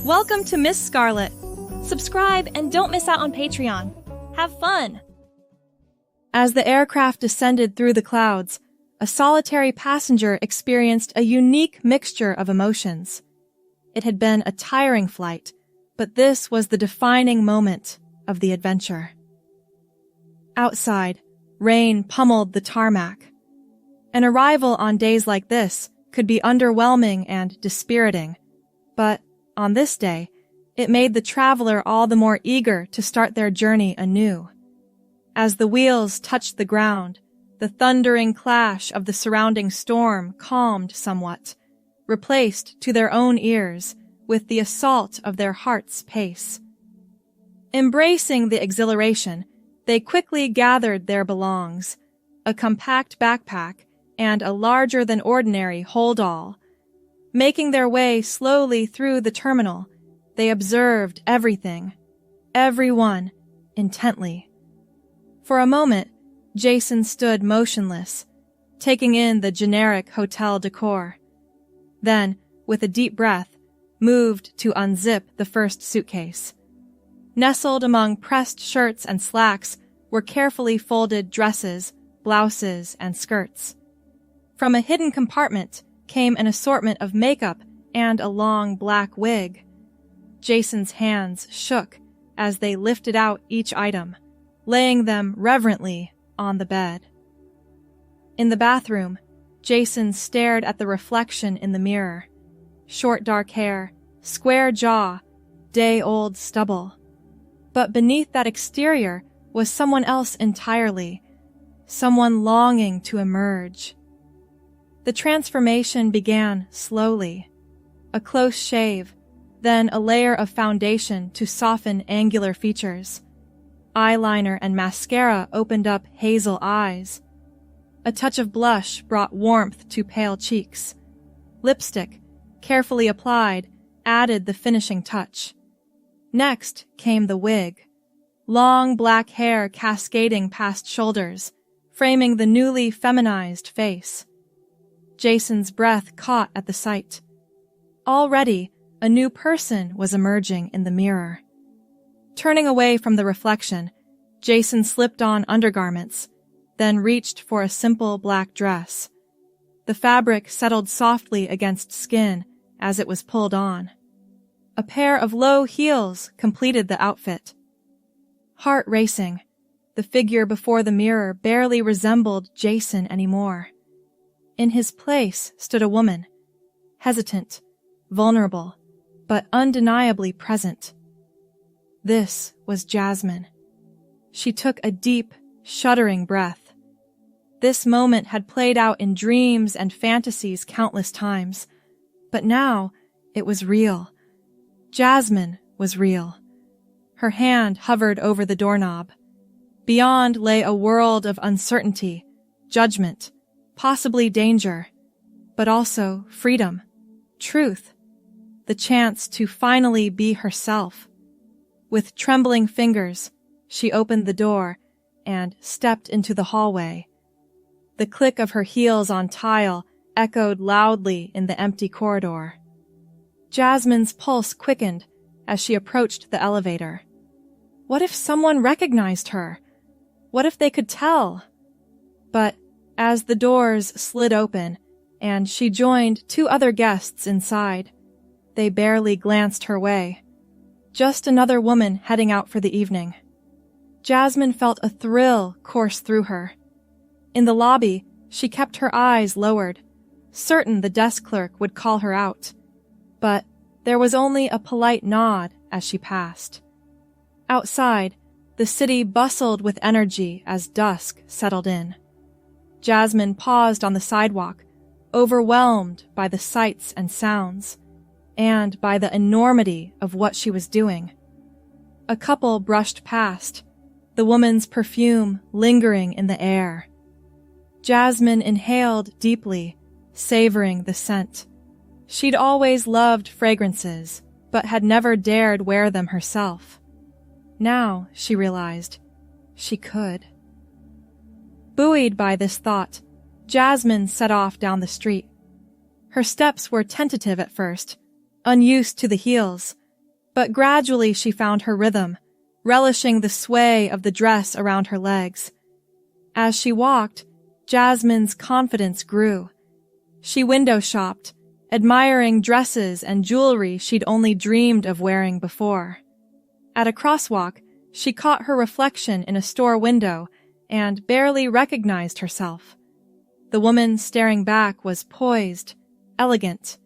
Welcome to Miss Scarlett. Subscribe and don't miss out on Patreon. Have fun! As the aircraft descended through the clouds, a solitary passenger experienced a unique mixture of emotions. It had been a tiring flight, but this was the defining moment of the adventure. Outside, rain pummeled the tarmac. An arrival on days like this could be underwhelming and dispiriting, but on this day, it made the traveler all the more eager to start their journey anew. As the wheels touched the ground, the thundering clash of the surrounding storm calmed somewhat, replaced to their own ears with the assault of their heart's pace. Embracing the exhilaration, they quickly gathered their belongings, a compact backpack and a larger-than-ordinary hold-all. Making their way slowly through the terminal, they observed everything, everyone, intently. For a moment, Jason stood motionless, taking in the generic hotel decor. Then, with a deep breath, moved to unzip the first suitcase. Nestled among pressed shirts and slacks were carefully folded dresses, blouses, and skirts. From a hidden compartment came an assortment of makeup and a long black wig. Jason's hands shook as they lifted out each item, laying them reverently on the bed. In the bathroom, Jason stared at the reflection in the mirror. Short dark hair, square jaw, day-old stubble. But beneath that exterior was someone else entirely, someone longing to emerge. The transformation began slowly. A close shave, then a layer of foundation to soften angular features. Eyeliner and mascara opened up hazel eyes. A touch of blush brought warmth to pale cheeks. Lipstick, carefully applied, added the finishing touch. Next came the wig. Long black hair cascading past shoulders, framing the newly feminized face. Jason's breath caught at the sight. Already, a new person was emerging in the mirror. Turning away from the reflection, Jason slipped on undergarments, then reached for a simple black dress. The fabric settled softly against skin as it was pulled on. A pair of low heels completed the outfit. Heart racing, the figure before the mirror barely resembled Jason anymore. In his place stood a woman, hesitant, vulnerable, but undeniably present. This was Jasmine. She took a deep, shuddering breath. This moment had played out in dreams and fantasies countless times, but now it was real. Jasmine was real. Her hand hovered over the doorknob. Beyond lay a world of uncertainty, judgment, possibly danger, but also freedom, truth, the chance to finally be herself. With trembling fingers, she opened the door and stepped into the hallway. The click of her heels on tile echoed loudly in the empty corridor. Jasmine's pulse quickened as she approached the elevator. What if someone recognized her? What if they could tell? But as the doors slid open and she joined two other guests inside, they barely glanced her way. Just another woman heading out for the evening. Jasmine felt a thrill course through her. In the lobby, she kept her eyes lowered, certain the desk clerk would call her out. But there was only a polite nod as she passed. Outside, the city bustled with energy as dusk settled in. Jasmine paused on the sidewalk, overwhelmed by the sights and sounds, and by the enormity of what she was doing. A couple brushed past, the woman's perfume lingering in the air. Jasmine inhaled deeply, savoring the scent. She'd always loved fragrances, but had never dared wear them herself. Now, she realized, she could. Buoyed by this thought, Jasmine set off down the street. Her steps were tentative at first, unused to the heels, But gradually she found her rhythm, relishing the sway of the dress around her legs. As she walked, Jasmine's confidence grew. She window shopped, admiring dresses and jewelry she'd only dreamed of wearing before. At a crosswalk, she caught her reflection in a store window and barely recognized herself. The woman staring back was poised, elegant,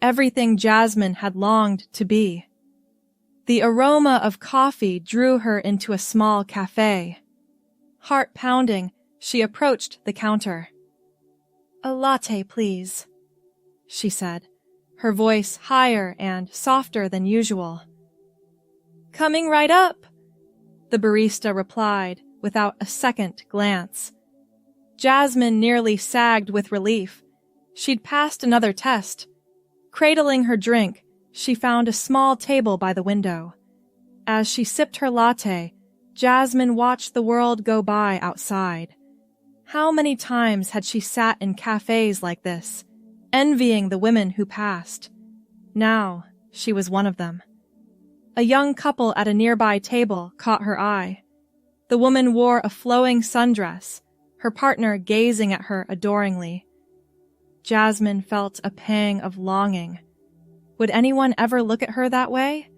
everything Jasmine had longed to be. The aroma of coffee drew her into a small cafe. Heart pounding, she approached the counter. "A latte, please," she said, her voice higher and softer than usual. "Coming right up," the barista replied without a second glance. Jasmine nearly sagged with relief. She'd passed another test. Cradling her drink, she found a small table by the window. As she sipped her latte, Jasmine watched the world go by outside. How many times had she sat in cafes like this, envying the women who passed? Now, she was one of them. A young couple at a nearby table caught her eye. The woman wore a flowing sundress, her partner gazing at her adoringly. Jasmine felt a pang of longing. Would anyone ever look at her that way?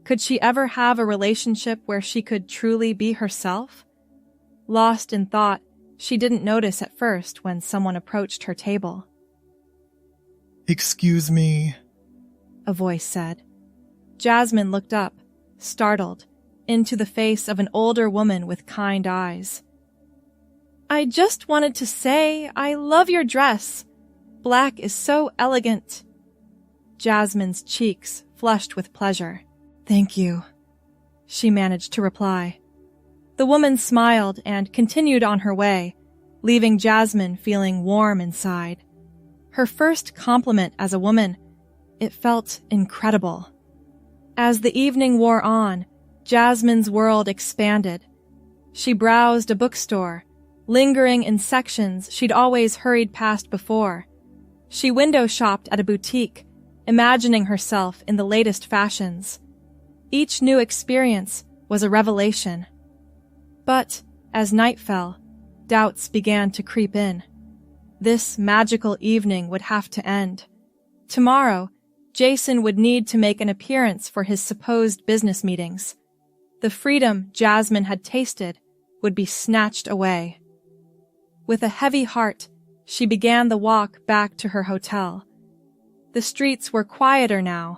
Could she ever have a relationship where she could truly be herself? Lost in thought, she didn't notice at first when someone approached her table. "Excuse me," a voice said. Jasmine looked up, startled, into the face of an older woman with kind eyes. "I just wanted to say I love your dress. Black is so elegant." Jasmine's cheeks flushed with pleasure. "Thank you," she managed to reply. The woman smiled and continued on her way, leaving Jasmine feeling warm inside. Her first compliment as a woman, it felt incredible. As the evening wore on, Jasmine's world expanded. She browsed a bookstore, lingering in sections she'd always hurried past before. She window shopped at a boutique, imagining herself in the latest fashions. Each new experience was a revelation. But as night fell, doubts began to creep in. This magical evening would have to end. Tomorrow, Jason would need to make an appearance for his supposed business meetings. The freedom Jasmine had tasted would be snatched away. With a heavy heart, she began the walk back to her hotel. The streets were quieter now,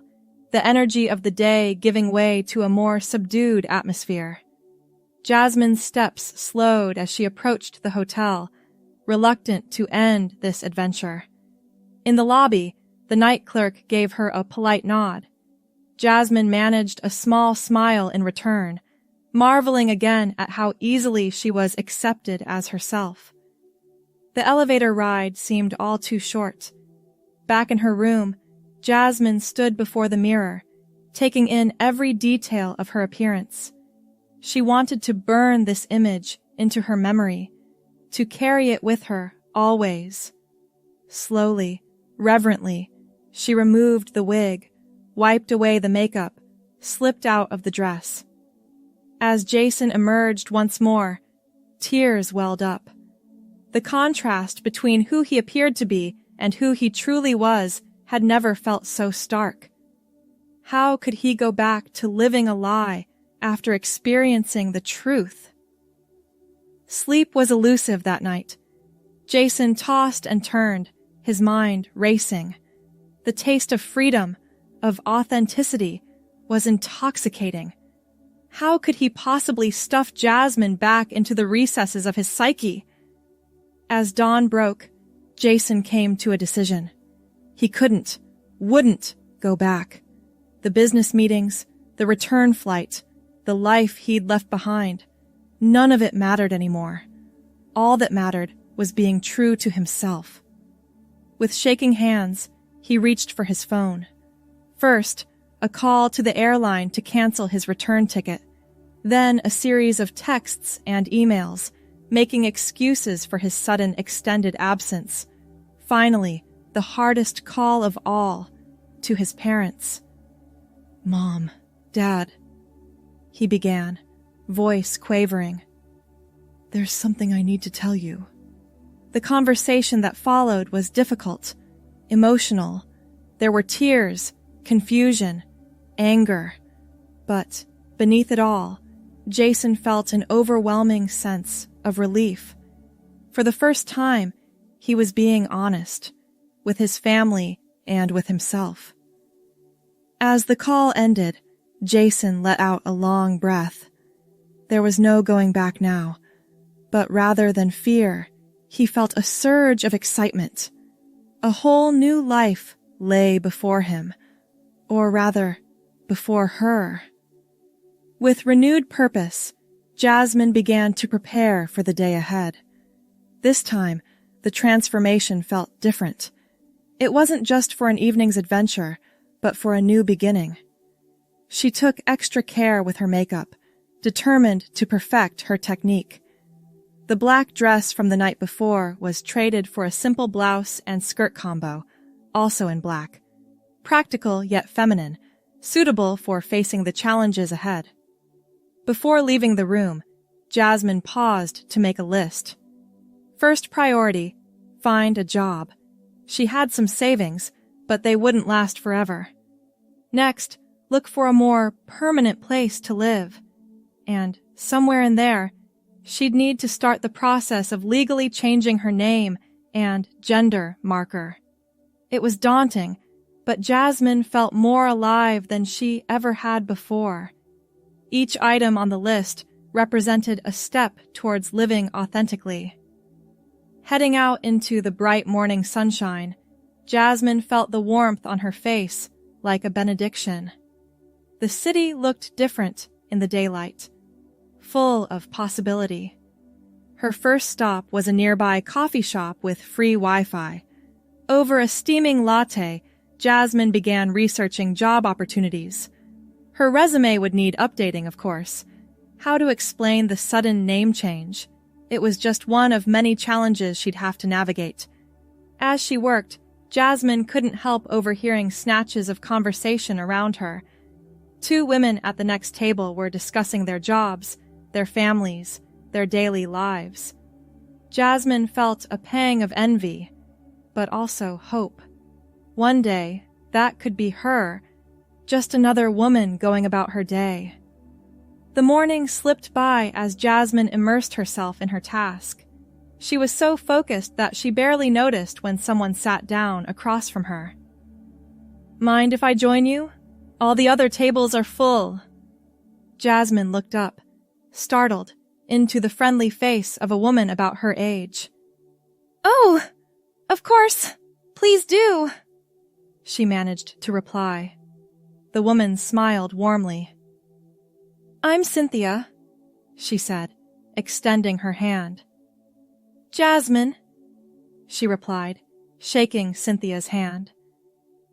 the energy of the day giving way to a more subdued atmosphere. Jasmine's steps slowed as she approached the hotel, reluctant to end this adventure. In the lobby, the night clerk gave her a polite nod. Jasmine managed a small smile in return, marveling again at how easily she was accepted as herself. The elevator ride seemed all too short. Back in her room, Jasmine stood before the mirror, taking in every detail of her appearance. She wanted to burn this image into her memory, to carry it with her always. Slowly, reverently, she removed the wig, wiped away the makeup, slipped out of the dress. As Jason emerged once more, tears welled up. The contrast between who he appeared to be and who he truly was had never felt so stark. How could he go back to living a lie after experiencing the truth? Sleep was elusive that night. Jason tossed and turned, his mind racing. The taste of freedom, of authenticity, was intoxicating. How could he possibly stuff Jasmine back into the recesses of his psyche? As dawn broke, Jason came to a decision. He wouldn't go back. The business meetings, the return flight, the life he'd left behind, none of it mattered anymore. All that mattered was being true to himself. With shaking hands, he reached for his phone. First, a call to the airline to cancel his return ticket, then a series of texts and emails, making excuses for his sudden extended absence. Finally, the hardest call of all, to his parents. "Mom," "Dad," he began, voice quavering. "There's something I need to tell you." The conversation that followed was difficult, emotional. There were tears, confusion, anger. But beneath it all, Jason felt an overwhelming sense of relief. For the first time, he was being honest, with his family and with himself. As the call ended, Jason let out a long breath. There was no going back now, but rather than fear, he felt a surge of excitement. A whole new life lay before him, or rather, before her. With renewed purpose, Jasmine began to prepare for the day ahead. This time, the transformation felt different. It wasn't just for an evening's adventure, but for a new beginning. She took extra care with her makeup, determined to perfect her technique. The black dress from the night before was traded for a simple blouse and skirt combo, also in black. Practical yet feminine, suitable for facing the challenges ahead. Before leaving the room, Jasmine paused to make a list. First priority, find a job. She had some savings, but they wouldn't last forever. Next, look for a more permanent place to live. And somewhere in there, she'd need to start the process of legally changing her name and gender marker. It was daunting, but Jasmine felt more alive than she ever had before. Each item on the list represented a step towards living authentically. Heading out into the bright morning sunshine, Jasmine felt the warmth on her face like a benediction. The city looked different in the daylight, full of possibility. Her first stop was a nearby coffee shop with free Wi-Fi. Over a steaming latte, Jasmine began researching job opportunities. Her resume would need updating, of course. How to explain the sudden name change? It was just one of many challenges she'd have to navigate. As she worked, Jasmine couldn't help overhearing snatches of conversation around her. Two women at the next table were discussing their jobs, their families, their daily lives. Jasmine felt a pang of envy, but also hope. One day, that could be her, just another woman going about her day. The morning slipped by as Jasmine immersed herself in her task. She was so focused that she barely noticed when someone sat down across from her. "Mind if I join you? All the other tables are full." Jasmine looked up, startled, into the friendly face of a woman about her age. "Oh, of course, please do," she managed to reply. The woman smiled warmly. "I'm Cynthia," she said, extending her hand. "Jasmine," she replied, shaking Cynthia's hand.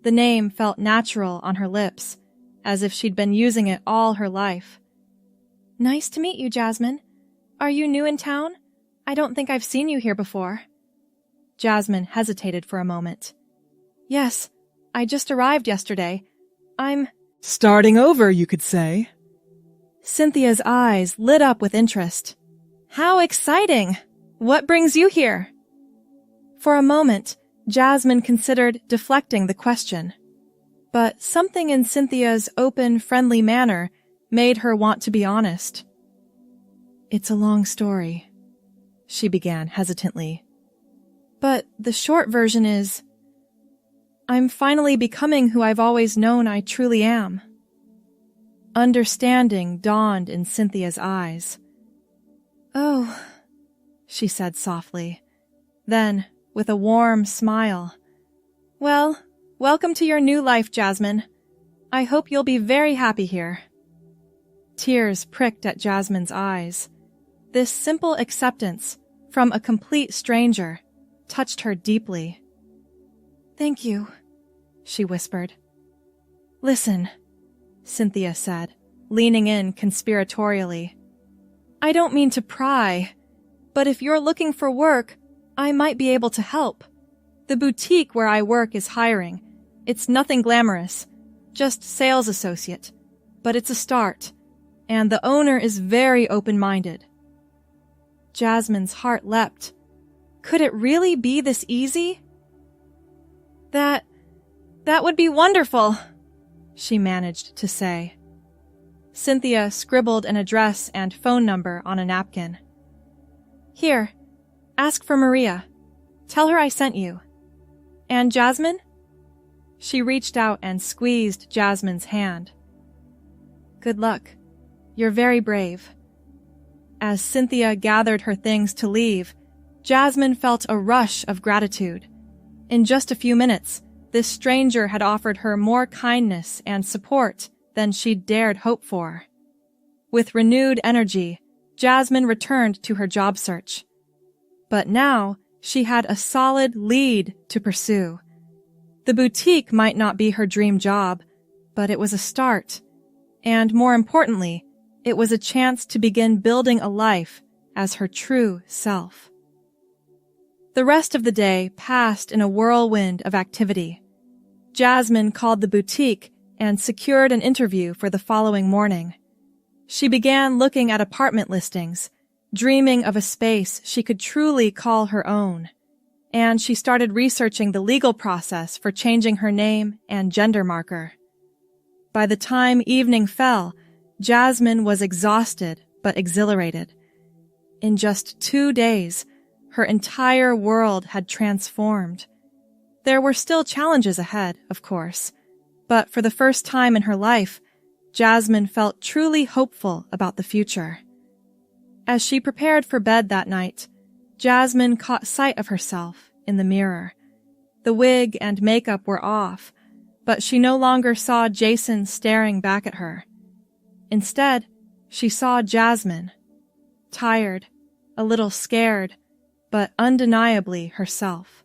The name felt natural on her lips, as if she'd been using it all her life. "Nice to meet you, Jasmine. Are you new in town? I don't think I've seen you here before." Jasmine hesitated for a moment. "Yes, I just arrived yesterday. I'm—" "Starting over, you could say." Cynthia's eyes lit up with interest. "How exciting! What brings you here?" For a moment, Jasmine considered deflecting the question. But something in Cynthia's open, friendly manner made her want to be honest. "It's a long story," she began hesitantly. "But the short version is, I'm finally becoming who I've always known I truly am." Understanding dawned in Cynthia's eyes. "Oh," she said softly. Then, with a warm smile, "Well, welcome to your new life, Jasmine. I hope you'll be very happy here." Tears pricked at Jasmine's eyes. This simple acceptance, from a complete stranger, touched her deeply. "Thank you," she whispered. "Listen," Cynthia said, leaning in conspiratorially. "I don't mean to pry, but if you're looking for work, I might be able to help. The boutique where I work is hiring. It's nothing glamorous, just sales associate. but it's a start, and the owner is very open-minded. Jasmine's heart leapt. Could it really be this easy? That would be wonderful, she managed to say. Cynthia scribbled an address and phone number on a napkin. Here, ask for Maria. Tell her I sent you. And Jasmine? She reached out and squeezed Jasmine's hand. Good luck. You're very brave. As Cynthia gathered her things to leave, Jasmine felt a rush of gratitude. In just a few minutes, this stranger had offered her more kindness and support than she'd dared hope for. With renewed energy, Jasmine returned to her job search. But now, she had a solid lead to pursue. The boutique might not be her dream job, but it was a start. And more importantly, it was a chance to begin building a life as her true self. The rest of the day passed in a whirlwind of activity. Jasmine called the boutique and secured an interview for the following morning. She began looking at apartment listings, dreaming of a space she could truly call her own. And she started researching the legal process for changing her name and gender marker. By the time evening fell, Jasmine was exhausted but exhilarated. In just 2 days, her entire world had transformed. There were still challenges ahead, of course, but for the first time in her life, Jasmine felt truly hopeful about the future. As she prepared for bed that night, Jasmine caught sight of herself in the mirror. The wig and makeup were off, but she no longer saw Jason staring back at her. Instead, she saw Jasmine, tired, a little scared, but undeniably herself.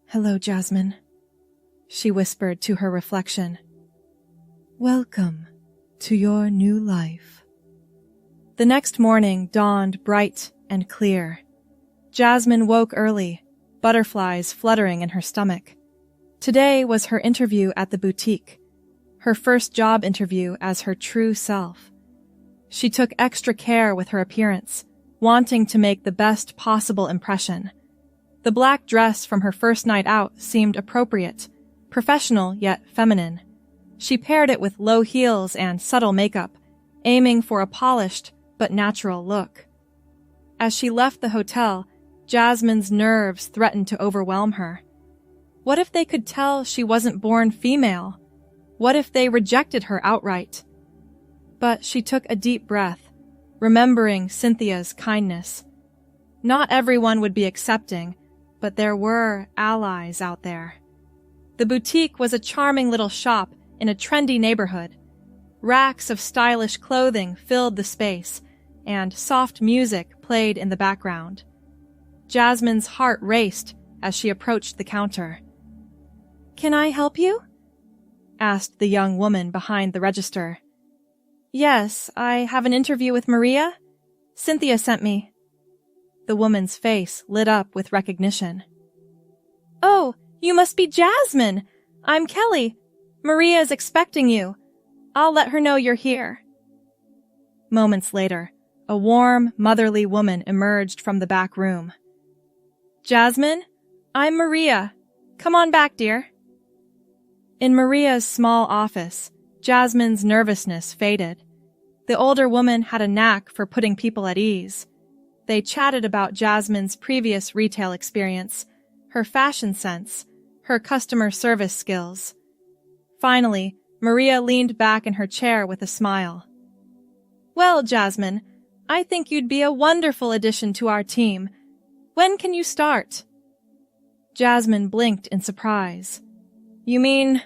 Hello, Jasmine, she whispered to her reflection. Welcome to your new life. The next morning dawned bright and clear. Jasmine woke early, butterflies fluttering in her stomach. Today was her interview at the boutique, her first job interview as her true self. She took extra care with her appearance, wanting to make the best possible impression. The black dress from her first night out seemed appropriate, professional yet feminine. She paired it with low heels and subtle makeup, aiming for a polished but natural look. As she left the hotel, Jasmine's nerves threatened to overwhelm her. What if they could tell she wasn't born female? What if they rejected her outright? But she took a deep breath, remembering Cynthia's kindness. Not everyone would be accepting, but there were allies out there. The boutique was a charming little shop in a trendy neighborhood. Racks of stylish clothing filled the space, and soft music played in the background. Jasmine's heart raced as she approached the counter. "Can I help you?" asked the young woman behind the register. "Yes, I have an interview with Maria. Cynthia sent me." The woman's face lit up with recognition. "Oh, you must be Jasmine! I'm Kelly. Maria is expecting you. I'll let her know you're here." Moments later, a warm, motherly woman emerged from the back room. "Jasmine, I'm Maria. Come on back, dear." In Maria's small office, Jasmine's nervousness faded. The older woman had a knack for putting people at ease. They chatted about Jasmine's previous retail experience, her fashion sense, her customer service skills. Finally, Maria leaned back in her chair with a smile. "Well, Jasmine, I think you'd be a wonderful addition to our team. When can you start?" Jasmine blinked in surprise. "You mean,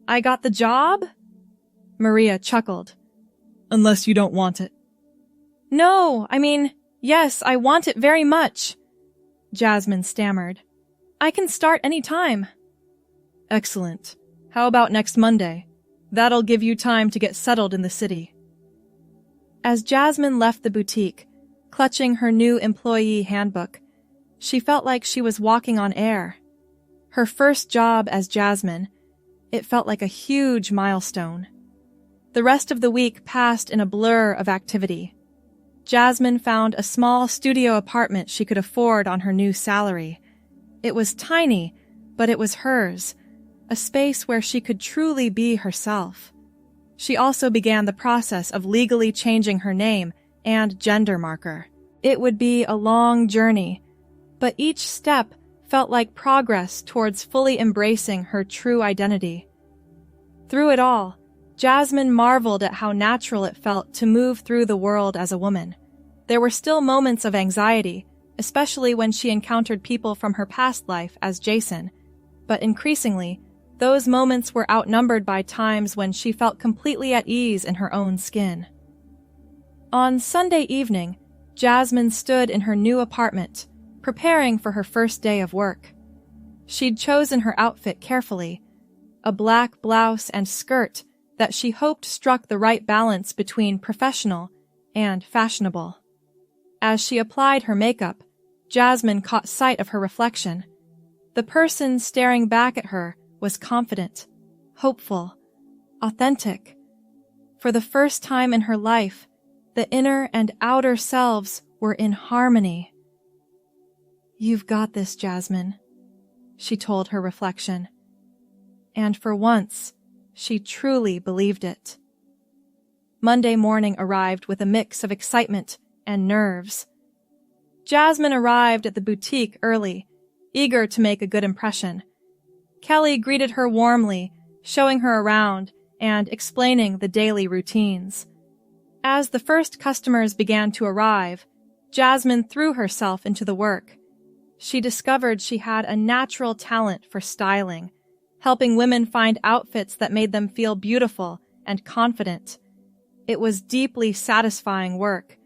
I got the job?" Maria chuckled. "Unless you don't want it." "No, yes, I want it very much," Jasmine stammered. "I can start any time." "Excellent. How about next Monday? That'll give you time to get settled in the city." As Jasmine left the boutique, clutching her new employee handbook, she felt like she was walking on air. Her first job as Jasmine, it felt like a huge milestone. The rest of the week passed in a blur of activity. Jasmine found a small studio apartment she could afford on her new salary. It was tiny, but it was hers, a space where she could truly be herself. She also began the process of legally changing her name and gender marker. It would be a long journey, but each step felt like progress towards fully embracing her true identity. Through it all, Jasmine marveled at how natural it felt to move through the world as a woman. There were still moments of anxiety, especially when she encountered people from her past life as Jason, but increasingly, those moments were outnumbered by times when she felt completely at ease in her own skin. On Sunday evening, Jasmine stood in her new apartment, preparing for her first day of work. She'd chosen her outfit carefully, a black blouse and skirt that she hoped struck the right balance between professional and fashionable. As she applied her makeup, Jasmine caught sight of her reflection. The person staring back at her was confident, hopeful, authentic. For the first time in her life, the inner and outer selves were in harmony. "You've got this, Jasmine," she told her reflection. And for once, she truly believed it. Monday morning arrived with a mix of excitement and nerves. Jasmine arrived at the boutique early, eager to make a good impression. Kelly greeted her warmly, showing her around and explaining the daily routines. As the first customers began to arrive, Jasmine threw herself into the work. She discovered she had a natural talent for styling, helping women find outfits that made them feel beautiful and confident. It was deeply satisfying work,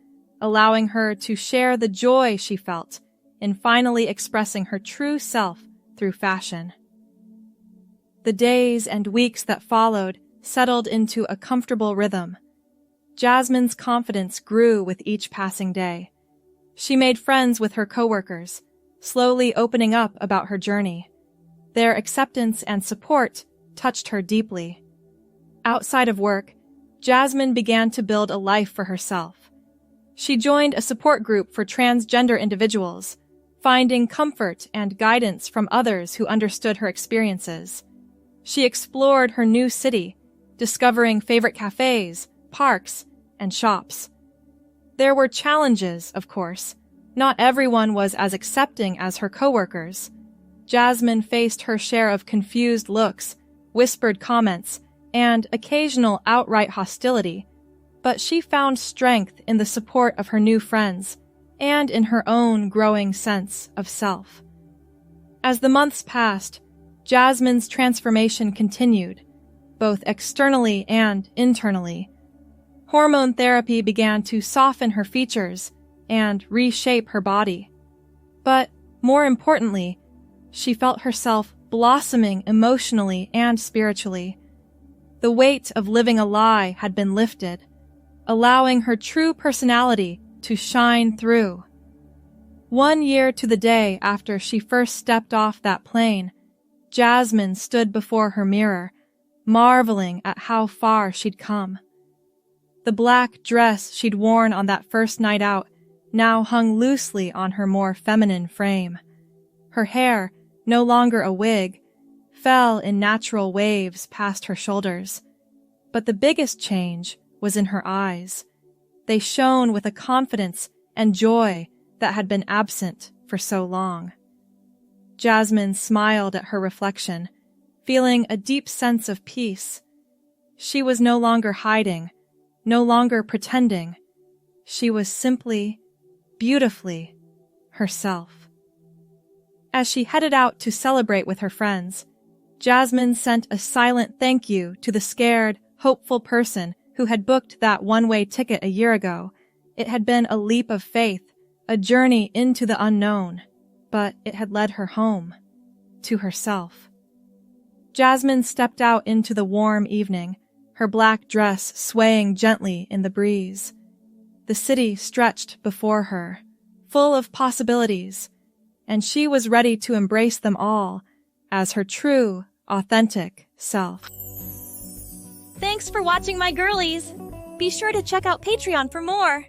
allowing her to share the joy she felt in finally expressing her true self through fashion. The days and weeks that followed settled into a comfortable rhythm. Jasmine's confidence grew with each passing day. She made friends with her coworkers, slowly opening up about her journey. Their acceptance and support touched her deeply. Outside of work, Jasmine began to build a life for herself. She joined a support group for transgender individuals, finding comfort and guidance from others who understood her experiences. She explored her new city, discovering favorite cafes, parks, and shops. There were challenges, of course. Not everyone was as accepting as her coworkers. Jasmine faced her share of confused looks, whispered comments, and occasional outright hostility, but she found strength in the support of her new friends and in her own growing sense of self. As the months passed, Jasmine's transformation continued, both externally and internally. Hormone therapy began to soften her features and reshape her body. But more importantly, she felt herself blossoming emotionally and spiritually. The weight of living a lie had been lifted, allowing her true personality to shine through. 1 year to the day after she first stepped off that plane, Jasmine stood before her mirror, marveling at how far she'd come. The black dress she'd worn on that first night out now hung loosely on her more feminine frame. Her hair, no longer a wig, fell in natural waves past her shoulders. But the biggest change was in her eyes. They shone with a confidence and joy that had been absent for so long. Jasmine smiled at her reflection, feeling a deep sense of peace. She was no longer hiding, no longer pretending. She was simply, beautifully, herself. As she headed out to celebrate with her friends, Jasmine sent a silent thank you to the scared, hopeful person who had booked that one-way ticket a year ago. It had been a leap of faith, a journey into the unknown, but it had led her home, to herself. Jasmine stepped out into the warm evening, her black dress swaying gently in the breeze. The city stretched before her, full of possibilities, and she was ready to embrace them all as her true, authentic self. Thanks for watching, my girlies. Be sure to check out Patreon for more.